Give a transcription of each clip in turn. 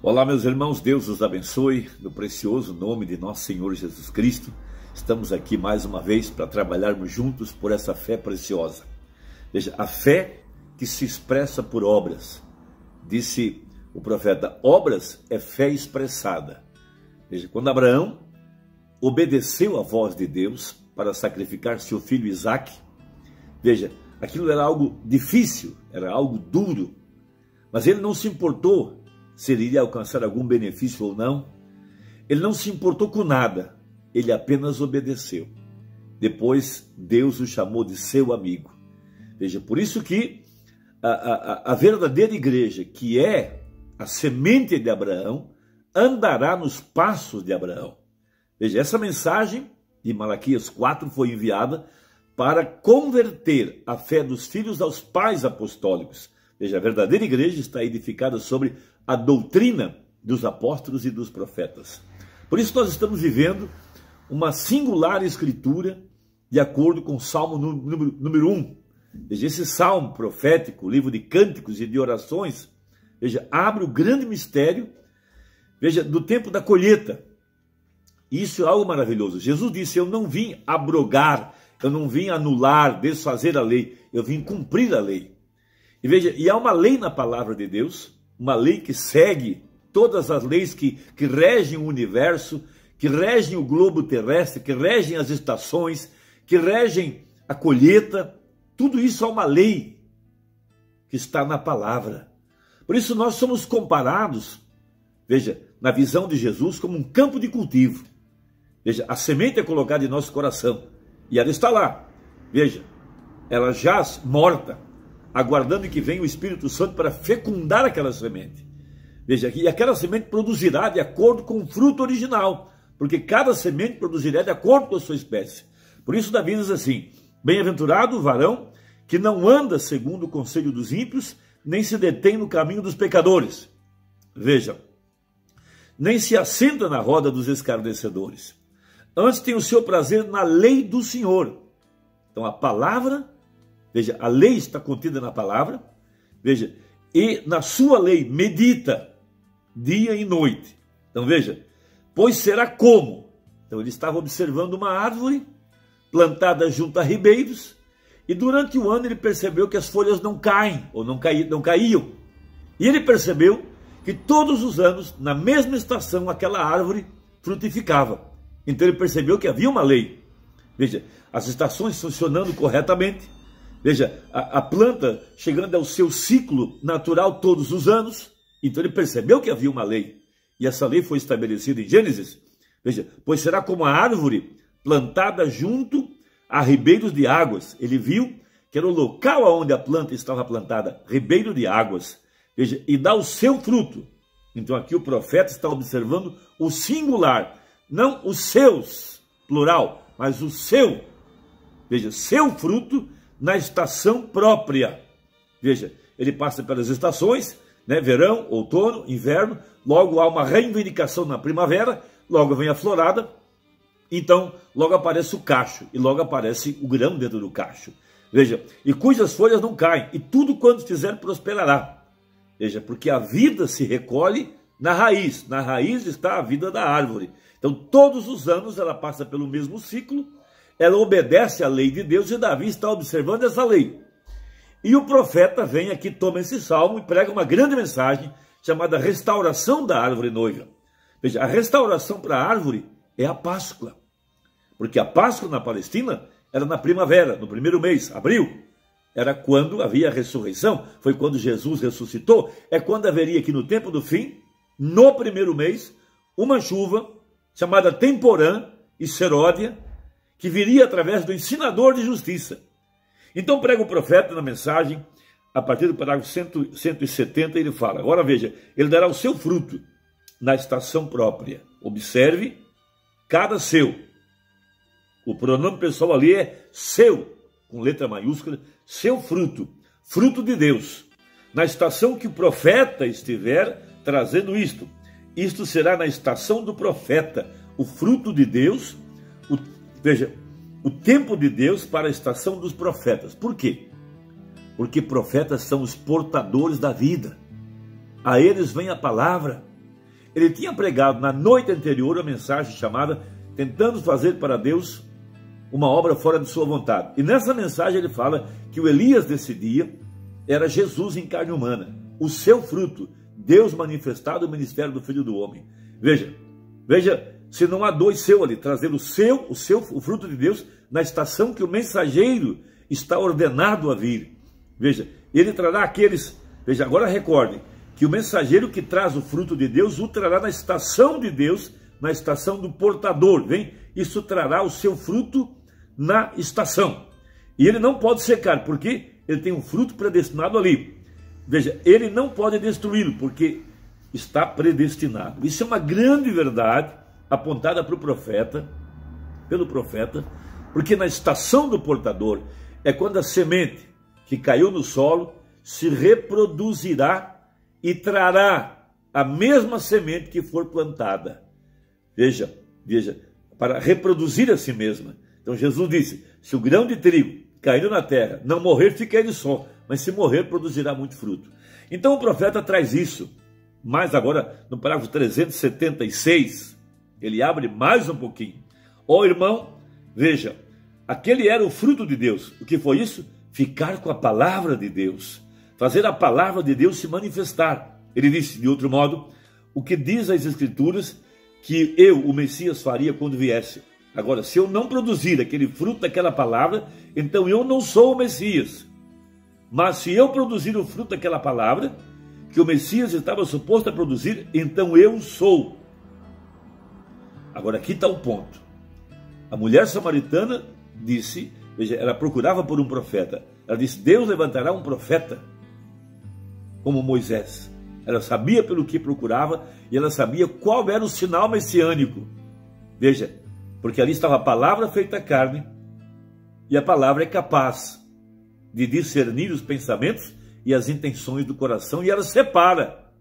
Olá, meus irmãos, Deus os abençoe, no precioso nome de nosso Senhor Jesus Cristo. Estamos aqui mais uma vez para trabalharmos juntos por essa fé preciosa. Veja, a fé que se expressa por obras. Disse o profeta, obras é fé expressada. Veja, quando Abraão obedeceu à voz de Deus para sacrificar seu filho Isaque, veja, aquilo era algo difícil, era algo duro, mas ele não se importou se ele iria alcançar algum benefício ou não. Ele não se importou com nada, ele apenas obedeceu. Depois Deus o chamou de seu amigo. Veja, por isso que a verdadeira igreja, que é a semente de Abraão, andará nos passos de Abraão. Veja, essa mensagem de Malaquias 4 foi enviada para converter a fé dos filhos aos pais apostólicos. Veja, a verdadeira igreja está edificada sobre a doutrina dos apóstolos e dos profetas. Por isso nós estamos vivendo uma singular escritura de acordo com o Salmo número 1. Veja, esse salmo profético, livro de cânticos e de orações, veja, abre o grande mistério, veja, do tempo da colheita. Isso é algo maravilhoso. Jesus disse, eu não vim abrogar, eu não vim anular, desfazer a lei, eu vim cumprir a lei. E veja, e há uma lei na palavra de Deus, uma lei que segue todas as leis que regem o universo, que regem o globo terrestre, que regem as estações, que regem a colheita. Tudo isso é uma lei que está na palavra. Por isso nós somos comparados, veja, na visão de Jesus, como um campo de cultivo. Veja, a semente é colocada em nosso coração e ela está lá. Veja, ela jaz morta, aguardando que venha o Espírito Santo para fecundar aquela semente. Veja, e aquela semente produzirá de acordo com o fruto original, porque cada semente produzirá de acordo com a sua espécie. Por isso Davi diz assim, bem-aventurado o varão que não anda segundo o conselho dos ímpios, nem se detém no caminho dos pecadores. Veja, nem se assenta na roda dos escarnecedores. Antes tem o seu prazer na lei do Senhor. Então a palavra, veja, a lei está contida na palavra, veja, e na sua lei medita dia e noite. Então veja, pois será como? Então ele estava observando uma árvore plantada junto a ribeiros, e durante o ano ele percebeu que as folhas não caem, ou não caíam. E ele percebeu que todos os anos, na mesma estação, aquela árvore frutificava. Então ele percebeu que havia uma lei. Veja, as estações funcionando corretamente. Veja, a planta chegando ao seu ciclo natural todos os anos. Então ele percebeu que havia uma lei. E essa lei foi estabelecida em Gênesis. Veja, pois será como a árvore plantada junto a ribeiros de águas. Ele viu que era o local onde a planta estava plantada, ribeiro de águas. Veja, e dá o seu fruto. Então aqui o profeta está observando o singular, não os seus, plural, mas o seu. Veja, seu fruto na estação própria. Veja, ele passa pelas estações, né? Verão, outono, inverno, logo há uma reivindicação na primavera, logo vem a florada, então logo aparece o cacho, e logo aparece o grão dentro do cacho. Veja, e cujas folhas não caem, e tudo quanto fizer prosperará. Veja, porque a vida se recolhe na raiz está a vida da árvore. Então todos os anos ela passa pelo mesmo ciclo, ela obedece à lei de Deus e Davi está observando essa lei. E o profeta vem aqui, toma esse salmo e prega uma grande mensagem chamada restauração da árvore noiva. Veja, a restauração para a árvore é a Páscoa. Porque a Páscoa na Palestina era na primavera, no primeiro mês, abril. Era quando havia a ressurreição, foi quando Jesus ressuscitou. É quando haveria aqui no tempo do fim, no primeiro mês, uma chuva chamada temporã e seródia, que viria através do ensinador de justiça. Então prega o profeta na mensagem, a partir do parágrafo 170, ele fala, agora veja, ele dará o seu fruto na estação própria. Observe, cada seu. O pronome pessoal ali é seu, com letra maiúscula, seu fruto, fruto de Deus. Na estação que o profeta estiver trazendo isto. Isto será na estação do profeta, o fruto de Deus, veja, o tempo de Deus para a estação dos profetas. Por quê? Porque profetas são os portadores da vida. A eles vem a palavra. ele tinha pregado na noite anterior a mensagem chamada Tentando Fazer para Deus uma Obra Fora de Sua Vontade. E nessa mensagem ele fala que o Elias desse dia era Jesus em carne humana, o seu fruto, Deus manifestado no ministério do Filho do Homem. Veja, se não há dois seu ali, trazendo o fruto de Deus na estação que o mensageiro está ordenado a vir. Veja, ele trará aqueles, veja, agora recordem, que o mensageiro que traz o fruto de Deus o trará na estação de Deus, na estação do portador, vem? Isso trará o seu fruto na estação. E ele não pode secar, porque ele tem um fruto predestinado ali. Veja, ele não pode destruí-lo, porque está predestinado. Isso é uma grande verdade apontada pelo profeta, porque na estação do portador é quando a semente que caiu no solo se reproduzirá e trará a mesma semente que for plantada. Veja, para reproduzir a si mesma. Então Jesus disse, se o grão de trigo caindo na terra, não morrer, fica ele só, mas se morrer, produzirá muito fruto. Então o profeta traz isso, mas agora no parágrafo 376, ele abre mais um pouquinho. Ó irmão, veja, aquele era o fruto de Deus. O que foi isso? Ficar com a palavra de Deus, fazer a palavra de Deus se manifestar. Ele disse, de outro modo, o que diz as Escrituras, que eu, o Messias, faria quando viesse. Agora, se eu não produzir aquele fruto daquela palavra, então eu não sou o Messias. Mas se eu produzir o fruto daquela palavra, que o Messias estava suposto a produzir, então eu sou. Agora, aqui está o ponto. A mulher samaritana disse, veja, ela procurava por um profeta. Ela disse, Deus levantará um profeta como Moisés. Ela sabia pelo que procurava e ela sabia qual era o sinal messiânico. Veja, porque ali estava a palavra feita carne e a palavra é capaz de discernir os pensamentos e as intenções do coração e ela separa,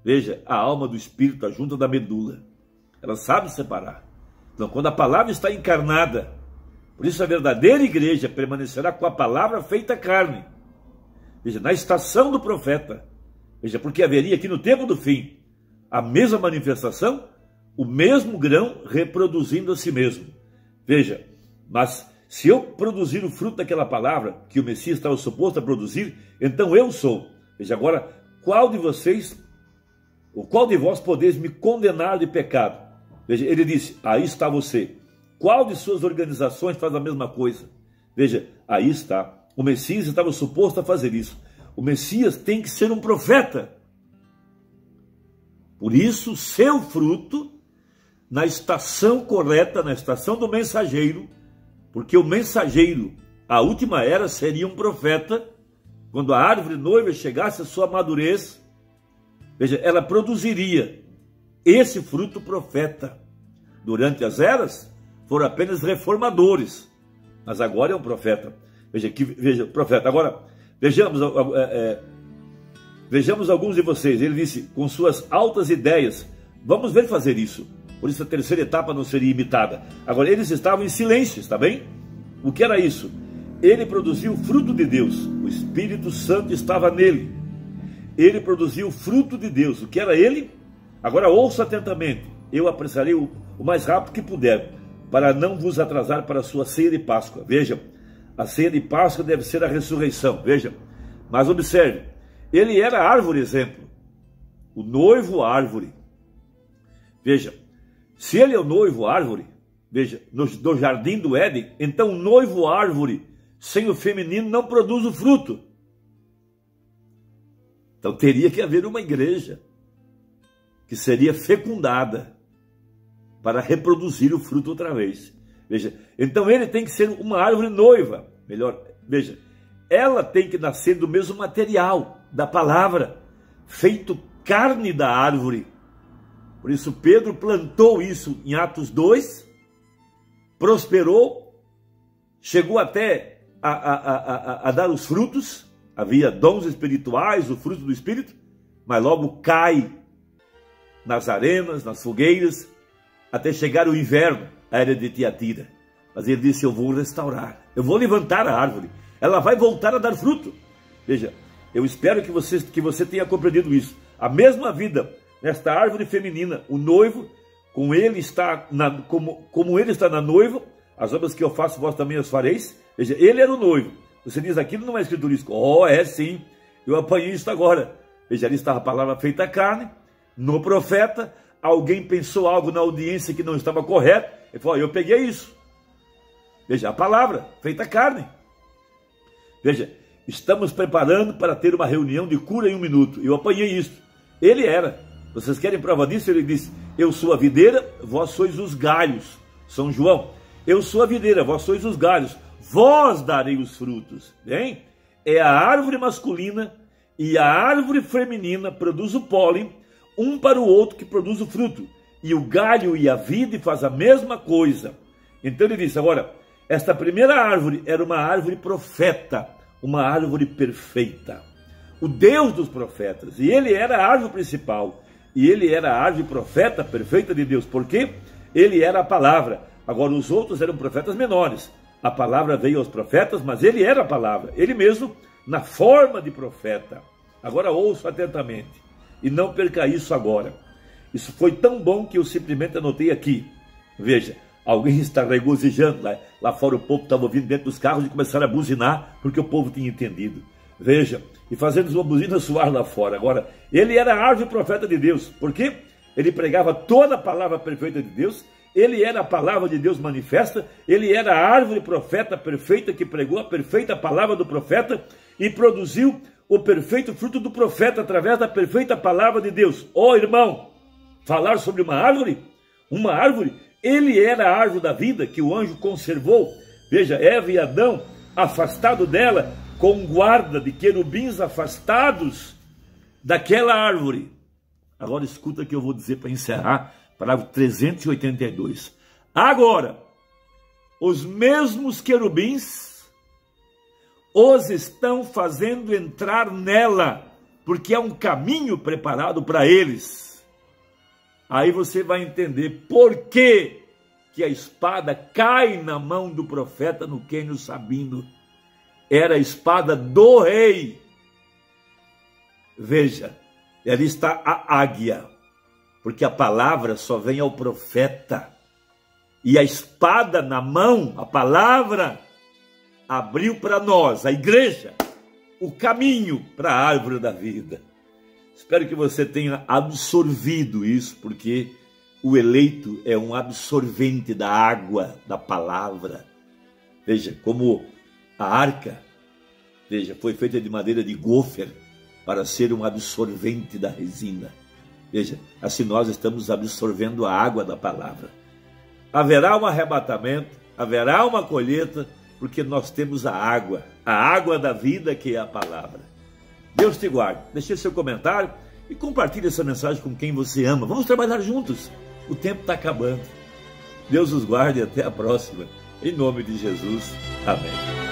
veja, a alma do espírito, a junta da medula. Ela sabe separar. Então, quando a palavra está encarnada, por isso a verdadeira igreja permanecerá com a palavra feita carne. Veja, na estação do profeta. Veja, porque haveria aqui no tempo do fim a mesma manifestação, o mesmo grão reproduzindo a si mesmo. Veja, mas se eu produzir o fruto daquela palavra que o Messias estava suposto a produzir, então eu sou. Veja agora, qual de vocês, ou qual de vós podeis me condenar de pecado? Veja, ele disse, aí está você. Qual de suas organizações faz a mesma coisa? Veja, aí está. O Messias estava suposto a fazer isso. O Messias tem que ser um profeta. Por isso, seu fruto, na estação correta, na estação do mensageiro, porque o mensageiro, a última era, seria um profeta, quando a árvore noiva chegasse à sua madurez, veja, ela produziria esse fruto profeta. Durante as eras, foram apenas reformadores, mas agora é um profeta. Veja, profeta. Agora, vejamos alguns de vocês. Ele disse, com suas altas ideias, vamos ver fazer isso. Por isso a terceira etapa não seria imitada. Agora, eles estavam em silêncio, está bem? O que era isso? Ele produziu o fruto de Deus. O Espírito Santo estava nele. Ele produziu o fruto de Deus. O que era ele? Agora ouça atentamente. Eu apressarei o mais rápido que puder, para não vos atrasar para a sua ceia de Páscoa. Veja, a ceia de Páscoa deve ser a ressurreição. Veja, mas observe. Ele era árvore exemplo. O noivo árvore. Veja, se ele é o noivo árvore, veja, no jardim do Éden, então o noivo árvore sem o feminino não produz o fruto. Então teria que haver uma igreja que seria fecundada para reproduzir o fruto outra vez. Veja, então ele tem que ser uma árvore noiva. Melhor, veja, ela tem que nascer do mesmo material da palavra, feito carne da árvore. Por isso Pedro plantou isso em Atos 2, prosperou, chegou até a dar os frutos, havia dons espirituais, o fruto do Espírito, mas logo cai nas arenas, nas fogueiras, até chegar o inverno, a era de Tiatira. Mas ele disse, eu vou restaurar, eu vou levantar a árvore, ela vai voltar a dar fruto. Veja, eu espero que você tenha compreendido isso. A mesma vida nesta árvore feminina. O noivo, como ele está na noiva, as obras que eu faço, vós também as fareis. Veja, ele era o noivo. Você diz, aquilo não é escritura isso. Oh, é sim, eu apanhei isso agora. Veja, ali estava a palavra feita carne, no profeta. Alguém pensou algo na audiência que não estava correto. Ele falou, eu peguei isso. Veja, a palavra feita carne. Veja, estamos preparando para ter uma reunião de cura em 1 minuto. Eu apanhei isso. Ele era. Vocês querem prova disso? Ele disse, eu sou a videira, vós sois os galhos. São João. Eu sou a videira, vós sois os galhos. Vós darei os frutos. Bem? É a árvore masculina e a árvore feminina produz o pólen, um para o outro que produz o fruto. E o galho e a vide faz a mesma coisa. Então ele disse, agora, esta primeira árvore era uma árvore profeta, uma árvore perfeita. O Deus dos profetas. E ele era a árvore principal. E ele era a árvore profeta perfeita de Deus. Por quê? Ele era a palavra. Agora os outros eram profetas menores. A palavra veio aos profetas, mas ele era a palavra. Ele mesmo, na forma de profeta. Agora ouço atentamente. E não perca isso agora. Isso foi tão bom que eu simplesmente anotei aqui. Veja, alguém está regozijando. Lá fora o povo estava ouvindo dentro dos carros e começaram a buzinar, porque o povo tinha entendido. Veja, e fazendo uma buzina soar lá fora. Agora, ele era a árvore profeta de Deus. Por quê? Ele pregava toda a palavra perfeita de Deus. Ele era a palavra de Deus manifesta. Ele era a árvore profeta perfeita que pregou a perfeita palavra do profeta e produziu o perfeito fruto do profeta através da perfeita palavra de Deus. Ó irmão, falar sobre uma árvore, ele era a árvore da vida que o anjo conservou. Veja, Eva e Adão, afastado dela, com guarda de querubins afastados daquela árvore. Agora escuta o que eu vou dizer para encerrar, parágrafo 382. Agora, os mesmos querubins os estão fazendo entrar nela, porque é um caminho preparado para eles. Aí você vai entender por que a espada cai na mão do profeta no Quênio Sabino. Era a espada do rei. Veja, ali está a águia, porque a palavra só vem ao profeta. E a espada na mão, a palavra, abriu para nós, a igreja, o caminho para a árvore da vida. Espero que você tenha absorvido isso, porque o eleito é um absorvente da água, da palavra. Veja, como a arca, veja, foi feita de madeira de gofer para ser um absorvente da resina. Veja, assim nós estamos absorvendo a água da palavra. Haverá um arrebatamento, haverá uma colheita, porque nós temos a água da vida que é a palavra. Deus te guarde. Deixe seu comentário e compartilhe essa mensagem com quem você ama. Vamos trabalhar juntos. O tempo está acabando. Deus os guarde e até a próxima. Em nome de Jesus. Amém.